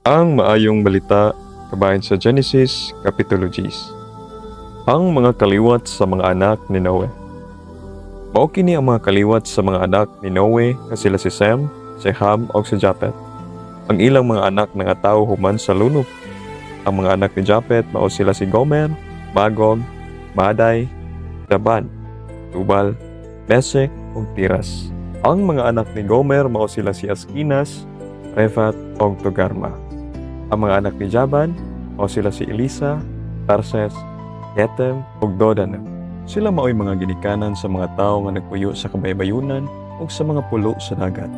Ang maayong balita kabahin sa Genesis Kapitulo 10. Ang mga kaliwat sa mga anak ni Noe. Mao kini ang mga kaliwat sa mga anak ni Noe nga sila si Sem, si Ham ug si Japet. Ang ilang mga anak nga tawo human sa lunop. Ang mga anak ni Japet mao sila si Gomer, Magog, Madai, Javan, Tubal, Mesek ug Tiras. Ang mga anak ni Gomer mao sila si Askinas, Refat ug Togarma. Ang mga anak ni Javan mao sila si Elisa, Tarses, Getem ug Dodan. Sila mao'y mga ginikanan sa mga tawo nga nagpuyo sa kabaybayunan ug sa mga pulo sa dagat.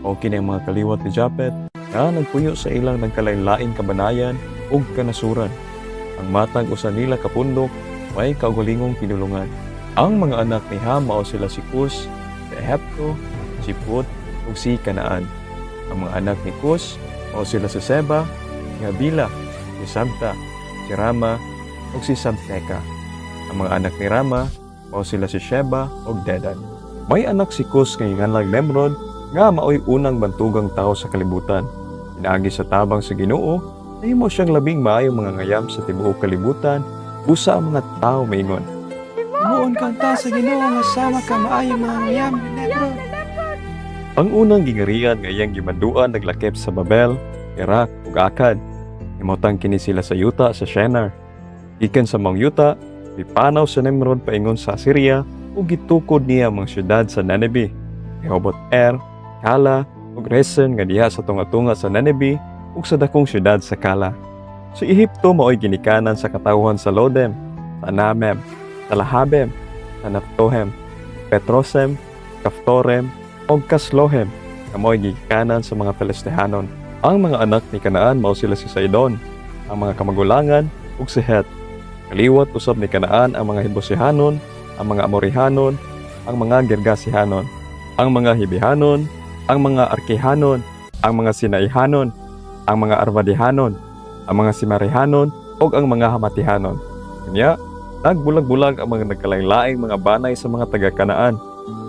Mao kini ang mga kaliwat ni Japet nga nagpuyo sa ilang nagkalain-laing kabanayan ug kanasuran. Ang matag usa nila kapundok may kaugalingong pinulungan. Ang mga anak ni Ham mao sila si Cus, si Ehepto, si Put ug si Canaan. Ang mga anak ni Cus mao sila si Seba, si Habila, si Sabta, si Rama ug si Sabteka. Ang mga anak ni Rama mao sila si Sheba ug Dedan. May anak si Cus nga nganlag Nimrod nga mao'y unang bantugang tao sa kalibutan. Pinaagi sa tabang sa Ginoo, nahimo siyang labing maayong mga ngayam sa tibuok kalibutan, busa ang mga tao maingon. Noon kanta sa Ginoo nga sama ka maayong mga ngayam ni Nimrod. Ang unang gingarian nga iyang gimanduan naglakip sa Babel, Iraq ug Akkad. Himutang kini sila sa yuta sa Shinar. Gikan sa mga yuta, mipanaw sa Nimrod paingon sa Assyria ug gitukod niya ang mga syudad sa Nineveh. Gihobot Kala ug Resen nga diha sa tunga-tunga sa Nineveh ug sa dakong syudad sa Kala. Sa Ehipto mao'y ginikanan sa katawhan sa Lodem, sa Namem, sa Lahabem, sa Naftohem, Petrosem, Kaftorem ug Kaslohem nga mao'y gigikanan sa mga Filistihanon. Ang mga anak ni Kanaan mao sila si Sidon, ang mga kamagulangan ug si Het. Kaliwat usab ni Kanaan ang mga Hebusihanon, ang mga Amorihanon, ang mga Gergasihanon, ang mga Hibihanon, ang mga Arkihanon, ang mga Sinaihanon, ang mga Arvadihanon, ang mga Simarihanon ug ang mga Hamatihanon. Kanya nagbulag-bulag ang mga nagkalain-laing mga banay sa mga taga-Kanaan,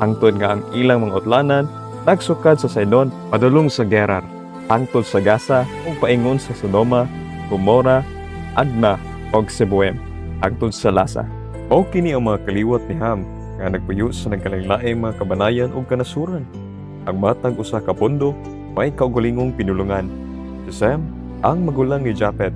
hangtod nga ang ilang mga utlanan nagsukad sa Sidon padulong sa Gerar, hangtod sa Gaza ug paingon sa Sodoma, Gomora, Adma ug Seboim, hangtod sa Lasa. Mao kini ang mga kaliwat ni Ham nga nagpuyo sa nagkalain-laing mga kabanayan ug kanasuran. Ang matag usa ka pundo may kaugalingong pinulungan. Si Sem ang magulang ni Japet,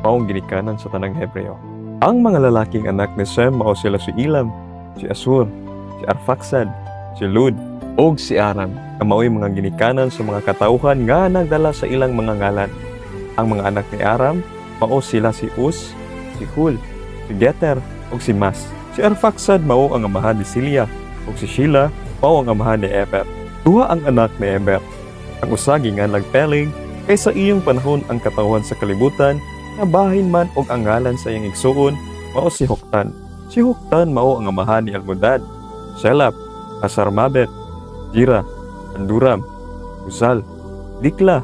maong ginikanan sa tanang Hebreo. Ang mga lalaking anak ni Sem mao sila si Elam, si Asur, si Arfaksad, si Lud, ug si Aram, nga mao'y mga ginikanan sa mga katawhan nga nagdala sa ilang mga ngalan. Ang mga anak ni Aram mao sila si Us, si Hul, si Geter, ug si Mas. Si Arfaksad mao ang amahan ni Silya, ug si Shila mao ang amahan ni Eber. Duha ang anak ni Eber. Ang usa ginganlag Peleg, kay sa iyong panahon ang katawhan sa kalibutan nga bahin man og ang ngalan sa iyang igsuon mao si Hoktan. Si Hoktan mao ang amahan ni Almodad, Selap, Asarmabet, Jira, Anduram, Uzal, Dikla,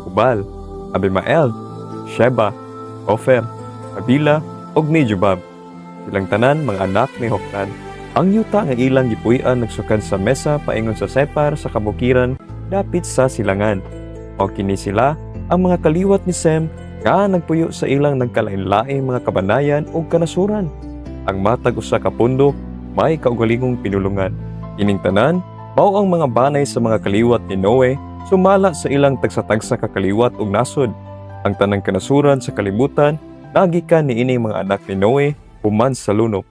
Ubal, Abimael, Sheba, Ofer, Abila ug ni Jubab. Silang tanan mga anak ni Hoktan. Ang yuta nga ilang gipuy-an nagsukad sa mesa paingon sa Separ sa kabukiran dapit sa silangan. O kini sila ang mga kaliwat ni Sem nga nagpuyo sa ilang nagkalain-laing mga kabanayan ug kanasuran. Ang matag usa ka pundok may kaugalingong pinulungan. Ining tanan mao ang mga banay sa mga kaliwat ni Noe sumala sa ilang tagsa-tagsa ka kaliwat ug nasod. Ang tanang kanasuran sa kalibutan nagikan ni ining mga anak ni Noe human sa lunop.